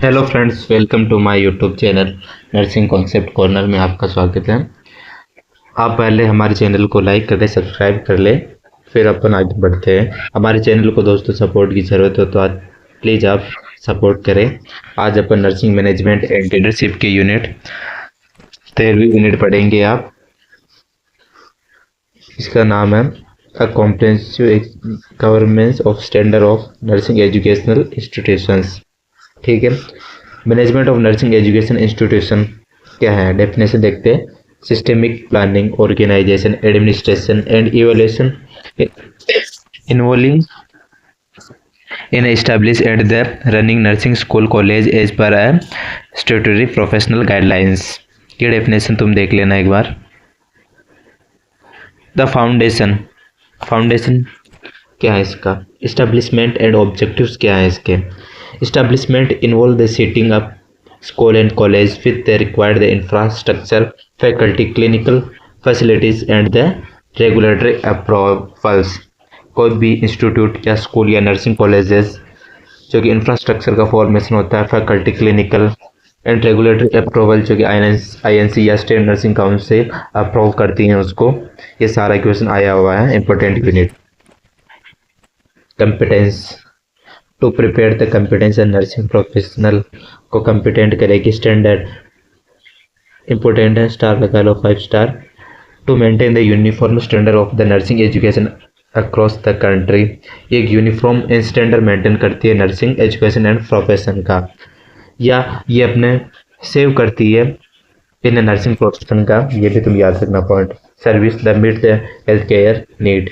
Hello friends, welcome to my YouTube channel nursing concept corner में आपका स्वागत है। आप पहले हमारे चैनल को लाइक कर ले, सब्सक्राइब कर ले, फिर अपन आगे बढ़ते हैं। हमारे चैनल को दोस्तों सपोर्ट की ज़रूरत हो तो आज प्लीज़ आप सपोर्ट करें। आज अपन नर्सिंग मैनेजमेंट एंड लीडरशिप के यूनिट 13वीं यूनिट पढ़ेंगे आप। इसका नाम है a comprehensive governance of standard of nursing educational institutions. ठीक है। Management of nursing education institution क्या है, डेफिनेशन देखते हैं। Systemic planning, organisation, administration and evaluation involving in establish at the running nursing school college as per a statutory professional guidelines. ये definition तुम देख लेना एक बार। द फाउंडेशन, फाउंडेशन क्या है इसका। इस्टेब्लिशमेंट एंड ऑब्जेक्टिव्स क्या है इसके। Establishment involve the setting up school and college with the required the infrastructure, faculty, clinical facilities and the regulatory approvals। कोई भी इंस्टीट्यूट या स्कूल या नर्सिंग कॉलेजेस जो कि इंफ्रास्ट्रक्चर का फॉर्मेशन होता है, faculty, clinical and regulatory approval जो कि आईएनसी या स्टेट नर्सिंग काउंसिल अप्रूव करती हैं उसको। ये सारा क्वेश्चन आया हुआ है important unit. Competence, to prepare the competence nursing professional को कॉम्पिटेंट करेगी। स्टैंडर्ड इंपॉर्टेंट है, स्टार लगा लो 5 star. To maintain the uniform standard of the nursing education across the country. ये एक यूनिफॉर्म स्टैंडर्ड मेंटेन करती है नर्सिंग एजुकेशन एंड प्रोफेशन का, या ये अपने सेव करती है इन नर्सिंग प्रोफेशन का। ये भी तुम याद रखना point. Service the meet the health care need.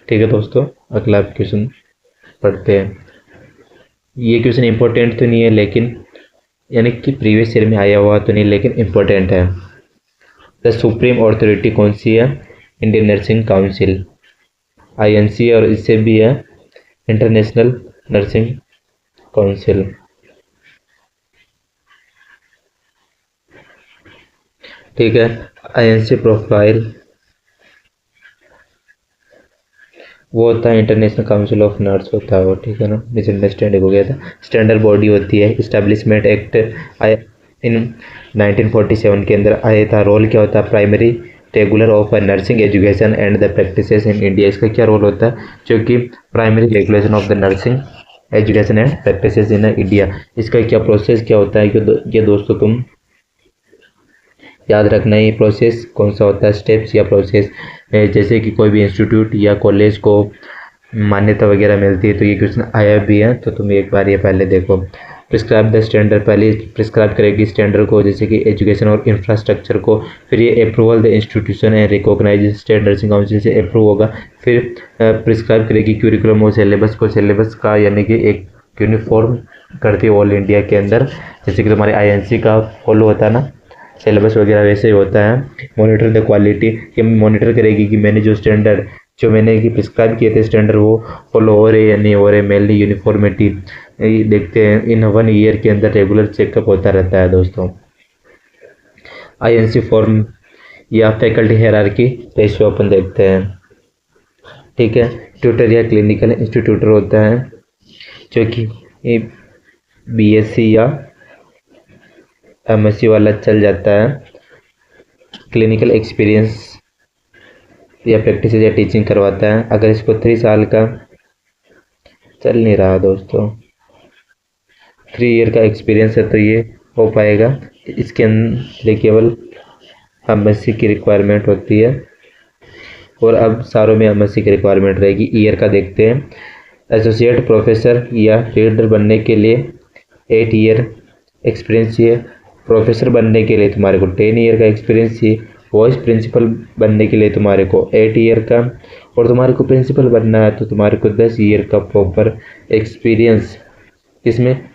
ठीक है दोस्तों, अगला क्वेश्चन पढ़ते हैं। ये क्वेश्चन इंपॉर्टेंट तो नहीं है, लेकिन यानी कि प्रीवियस ईयर में आया हुआ तो नहीं, लेकिन इम्पोर्टेंट है। द सुप्रीम अथॉरिटी कौन सी है। इंडियन नर्सिंग काउंसिल, आईएनसी, और इससे भी है इंटरनेशनल नर्सिंग काउंसिल। ठीक है। आईएनसी प्रोफाइल वो होता है इंटरनेशनल काउंसिल ऑफ नर्स होता है वो। ठीक है ना, मिसअंडरस्टैंडिंग हो गया था। स्टैंडर्ड बॉडी होती है। इस्टेब्लिशमेंट एक्ट इन 1947 के अंदर आया था। रोल क्या होता है, primary regular of nursing education and the practices in India. इसका क्या रोल होता है, जो कि primary regulation of the nursing education and practices in India. इसका क्या प्रोसेस क्या होता है, ये दोस्तों तुम याद रखना है। ये प्रोसेस कौन सा होता है, स्टेप्स या प्रोसेस। जैसे कि कोई भी इंस्टीट्यूट या कॉलेज को मान्यता वगैरह मिलती है, तो ये क्वेश्चन आया भी है, तो तुम एक बार ये पहले देखो। प्रिस्क्राइब द स्टैंडर्ड, पहले प्रिस्क्राइब करेगी स्टैंडर्ड को, जैसे कि एजुकेशन और इंफ्रास्ट्रक्चर को। फिर ये approval the institution and recognise state nursing council से अप्रूव होगा। फिर प्रिस्क्राइब करेगी क्यूरिकुलम और सिलेबस को, सिलेबस का यानी कि एक यूनिफॉर्म करती है ऑल इंडिया के अंदर, जैसे कि तुम्हारे आईएनसी का फॉलो होता है ना सिलेबस वगैरह, वैसे ही होता है। मॉनिटर द क्वालिटी, ये मॉनिटर करेगी कि मैंने जो मैंने कि प्रिस्क्राइब किए थे स्टैंडर्ड वो फॉलो हो रहे या नहीं हो रहे। मेनली यूनिफॉर्मिटी देखते हैं। इन 1 ईयर के अंदर रेगुलर चेकअप होता रहता है दोस्तों। आईएनसी फॉर्म या फैकल्टी हायरार्की रेशियो अपन देखते हैं। ठीक है। ट्यूटर या क्लिनिकल इंस्टीट्यूटर होता है, जो कि बीएससी या एमएससी वाला चल जाता है। क्लिनिकल एक्सपीरियंस या प्रैक्टिस या टीचिंग करवाता है। अगर इसको 3 साल का चल नहीं रहा दोस्तों, 3 ईयर का एक्सपीरियंस है तो ये हो पाएगा। इसके अंदर केवल एमएससी की रिक्वायरमेंट होती है, और अब सारों में एमएससी की रिक्वायरमेंट रहेगी। ईयर का देखते हैं। एसोसिएट प्रोफेसर या रीडर बनने के लिए 8 ईयर एक्सपीरियंस चाहिए। प्रोफेसर बनने के लिए तुम्हारे को 10 ईयर का एक्सपीरियंस चाहिए। वाइस प्रिंसिपल बनने के लिए तुम्हारे को 8 ईयर का, और तुम्हारे को प्रिंसिपल बनना है तो तुम्हारे को 10 ईयर का प्रॉपर एक्सपीरियंस। इसमें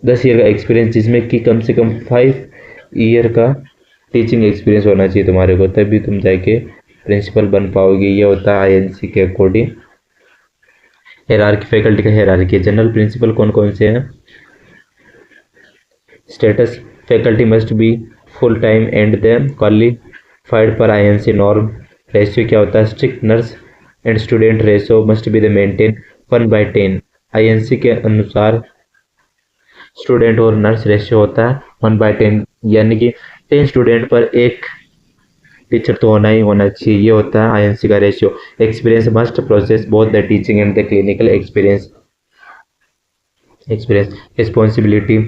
10 ईयर का एक्सपीरियंस, जिसमें कि कम से कम 5 ईयर का टीचिंग एक्सपीरियंस होना चाहिए तुम्हारे को, तभी तुम जाके प्रिंसिपल बन पाओगे। ये होता है आईएनसी के अकॉर्डिंग। हायरार्की, फैकल्टी का हायरार्की। जनरल प्रिंसिपल कौन कौन से हैं। Status, faculty must be full time and the qualified पर आईएनसी नॉर्म। रेशियो क्या होता है, strict nurse and student ratio must be the maintain 1/10। INC के अनुसार स्टूडेंट और नर्स रेशियो होता है 1/10, यानी कि 10 स्टूडेंट पर एक टीचर तो होना ही होना चाहिए, ये होता है आईएनसी का ratio. Experience must process both the teaching and the clinical experience. Responsibility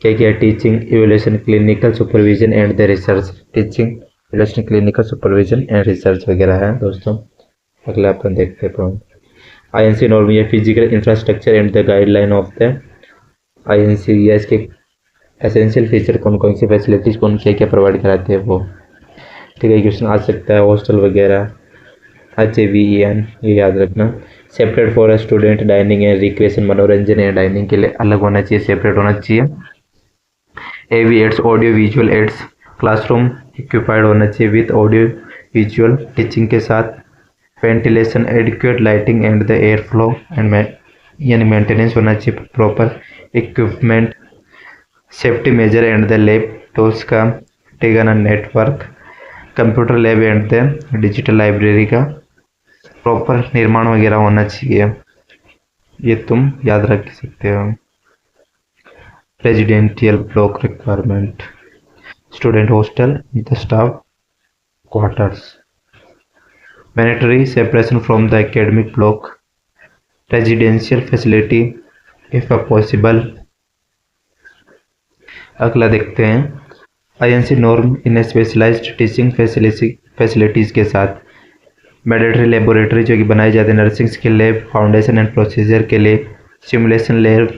क्या क्या? Teaching, evaluation, clinical supervision and the research. Teaching, evaluation, clinical supervision and research वगैरह है दोस्तों। अगला अपन देखते हैं पॉइंट। आईएनसी नॉर्म या physical infrastructure and the guideline of the INC, या इसके एसेंशियल फीचर कौन कौन सी फैसिलिटीज कौन क्या क्या प्रोवाइड कराते हैं वो। ठीक है, क्वेश्चन आ सकता है। हॉस्टल वगैरह, HAVEN, ये याद रखना। Separate for student dining and recreation, मनोरंजन या डाइनिंग के लिए अलग होना चाहिए, सेपरेट होना चाहिए। AV aids, audio visual aids. Classroom equipped होना चाहिए विथ ऑडियो विजुअल टीचिंग के साथ। Ventilation, adequate lighting and the air flow and यानी मेंटेनेंस होना चाहिए proper. Equipment, safety measure and the lab tools का टेगन network. Computer lab and the digital library का प्रॉपर निर्माण वगैरह होना चाहिए, ये तुम याद रख सकते हो। Residential block requirement, student hostel with staff quarters. Mandatory separation from the academic block. Residential facility if possible. अगला देखते हैं INC norm in specialised teaching facilities के साथ। मैंडेटरी लेबोरेटरी जो कि बनाई जाती है नर्सिंग के लैब, फाउंडेशन एंड प्रोसीजर के लिए। सिमुलेशन लैब,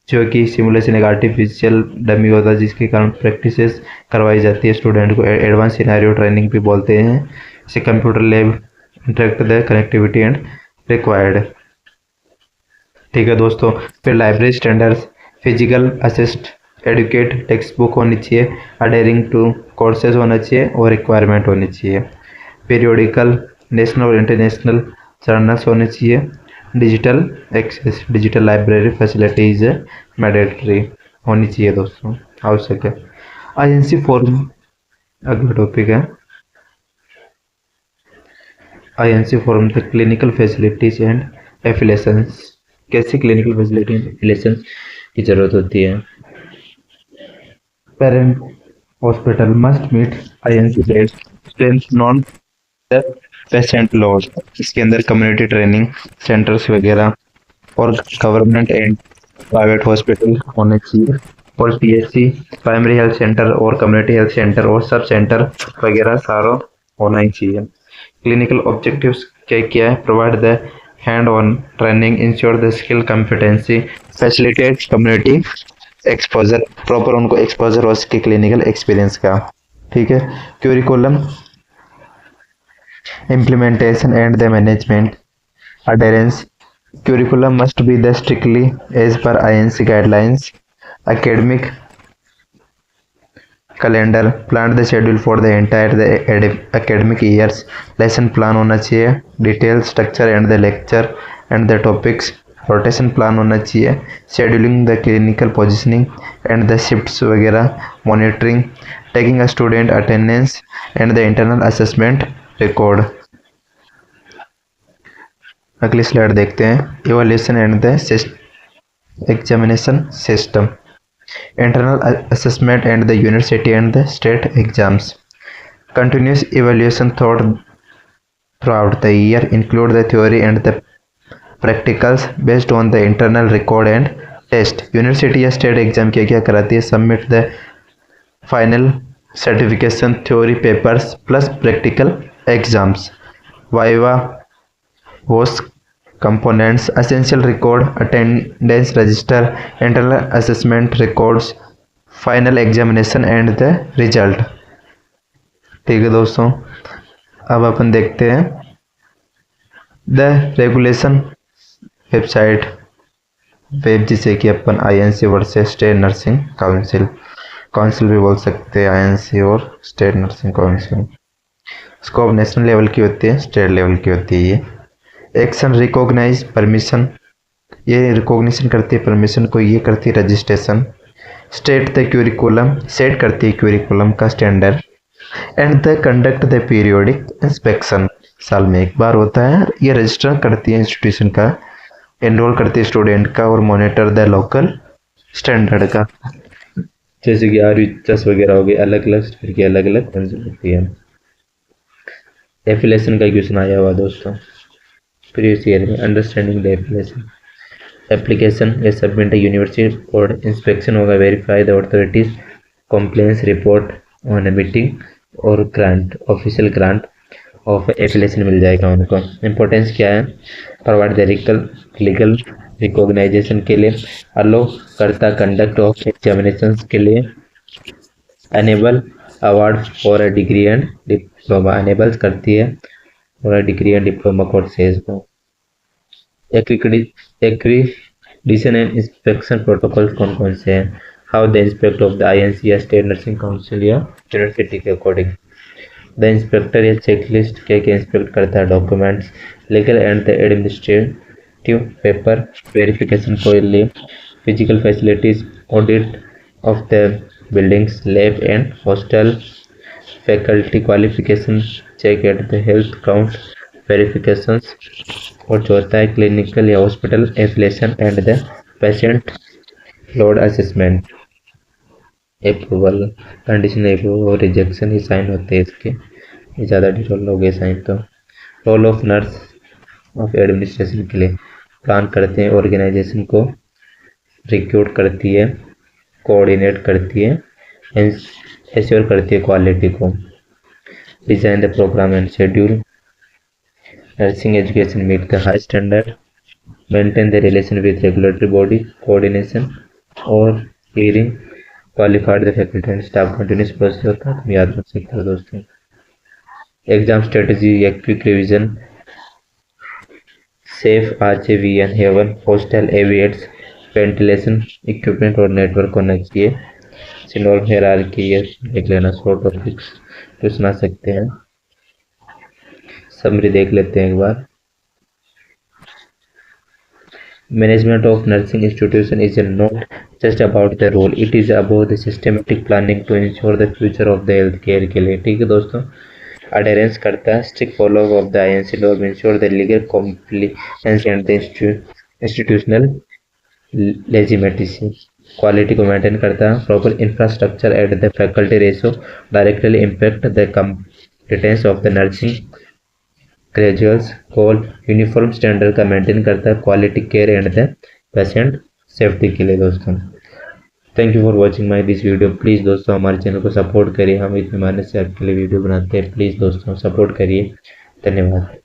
जो कि सिमुलेशन एक आर्टिफिशियल डमी होता है जिसके कारण प्रैक्टिसेस करवाई जाती है स्टूडेंट को। एडवांस सिनेरियो ट्रेनिंग भी बोलते हैं इसे। Computer lab, interact the connectivity and required. ठीक है दोस्तों। फिर library standards, physical assist educate, text book होनी चाहिए, अडेयरिंग टू कोर्सेज होना चाहिए और रिक्वायरमेंट होनी चाहिए। पीरियोडिकल नेशनल और इंटरनेशनल जर्नल्स होने चाहिए। Digital access, digital library facilities mandatory होनी चाहिए दोस्तों, आवश्यक है। आईएनसी फॉर्म, अगला टॉपिक है INC form the clinical facilities and affiliations. कैसी क्लिनिकल फैसिलिटी एंड एफिलेशन की जरूरत होती है। Parent hospital must meet INC bed strength non the patient load. इसके अंदर कम्युनिटी ट्रेनिंग सेंटर्स वगैरह और गवर्नमेंट एंड प्राइवेट हॉस्पिटल होने चाहिए। और PHC, प्राइमरी हेल्थ सेंटर और कम्युनिटी हेल्थ सेंटर और सब सेंटर वगैरह सारा होना ही चाहिए। क्लिनिकल ऑब्जेक्टिव्स क्या क्या है? Provide the hand on training, ensure the skill competency, facilitate community exposure, proper उनको एक्सपोजर हो सके क्लिनिकल एक्सपीरियंस का। ठीक है। Curriculum implementation and the management adherence. Curriculum must be the strictly as per INC guidelines. Academic calendar, plan the schedule for the entire academic years. Lesson plan होना चाहिए, detailed structure and the lecture and the topics. Rotation plan होना चाहिए। Scheduling the clinical positioning and the shifts वगैरह। Monitoring, taking a student attendance and the internal assessment record. अगली slide देखते हैं। Evaluation and the examination system, internal assessment and the university and the state exams. Continuous evaluation throughout the year include the theory and the practicals based on the internal record and test. University या state exam क्या क्या कराती है? Submit the final certification, theory papers plus practical exams, viva, host components, essential record, attendance register, internal assessment records, final examination and the result. ठीक है दोस्तों, अब अपन देखते हैं द रेगुलेशन वेबसाइट वेब, जिसे कि अपन INC versus state nursing council भी बोल सकते हैं, INC और state nursing council. Scope national level की होती है, स्टेट लेवल की होती है। ये एक्शन रिकॉग्नाइज परमिशन, ये रिकॉग्निशन करती है परमिशन को, ये करती है registration. State the curriculum, set करती है क्यूरिकुलम का standard. And the conduct the periodic inspection, साल में एक बार होता है। ये रजिस्टर करती है इंस्टीट्यूशन का, एनरोल करती है स्टूडेंट का और मॉनिटर द लोकल स्टैंडर्ड का, जैसे कि RUHS वगैरह हो गए, अलग अलग स्टेट की अलग अलग काउंसिल होती है। एफिलेशन का क्वेश्चन आया हुआ दोस्तों प्रीवियस ईयर में, अंडरस्टैंडिंग द एफिलेशन एप्लीकेशन या सबमिट यूनिवर्सिटी बोर्ड इंस्पेक्शन होगा, verify the authorities complaints report on a meeting और grant official grant of affiliation मिल जाएगा उनको। इम्पोर्टेंस क्या है, प्रोवाइड द लीगल रिकॉग्नाइजेशन के लिए, अलो करता कंडक्ट ऑफ एग्जामिनेशन के लिए, enable award for a degree and diploma, enable करती है for a degree and diploma courses को। एक्रीडिशन एंड इंस्पेक्शन प्रोटोकॉल कौन कौन से हैं, how the inspect of the INC या स्टेट नर्सिंग काउंसिल या यूनिवर्सिटी के अकॉर्डिंग। द इंस्पेक्टर या चेकलिस्ट क्या क्या इंस्पेक्ट करता है, documents, legal and the administrative paper verification के लिए, physical facilities, audit of the buildings, lab and hostel, faculty qualification check at the health count verifications, और चौथा है क्लिनिकल या hospital affiliation and the patient load assessment, approval, conditional approval और rejection ही sign होते हैं इसके, ये ज़्यादा डिटेल हो गए साइन। तो role of nurse of administration के लिए प्लान करते हैं, ऑर्गेनाइजेशन को रिक्रूट करती है, कोऑर्डिनेट करती है, एश्योर करती है क्वालिटी को, design the programme and schedule, nursing education meet the high standard, maintain the relation with regulatory body, coordination और hearing, qualified the faculty and staff, continuous process होता है, तुम याद रख सकते हो दोस्तों। एग्जाम स्ट्रेटजी या quick revision, safe RJVN haven, hostel एविएट्स, वेंटिलेशन इक्विपमेंट और नेटवर्क होना चाहिए, सिनोर हायरार्की ये देख लेना, शॉर्ट टॉपिक्स तो सुना सकते हैं। समरी देख लेते हैं एक बार। Management of nursing institution is not just about the role, it is about the systematic planning to ensure the future of the healthcare के लिए। ठीक है दोस्तों, adherence करता है, strict follow of the INC law, ensure the legal compliance and the institutional legitimacy, quality को maintain करता है, proper infrastructure at the faculty ratio directly impact the competence of the nursing graduates, कॉल uniform standard का maintain करता है, quality care and the patient safety के लिए दोस्तों। Thank you for watching my this video. Please दोस्तों हमारे channel को सपोर्ट करिए, हम इतनी मेहनत से आपके लिए वीडियो बनाते हैं, प्लीज़ दोस्तों सपोर्ट करिए, धन्यवाद।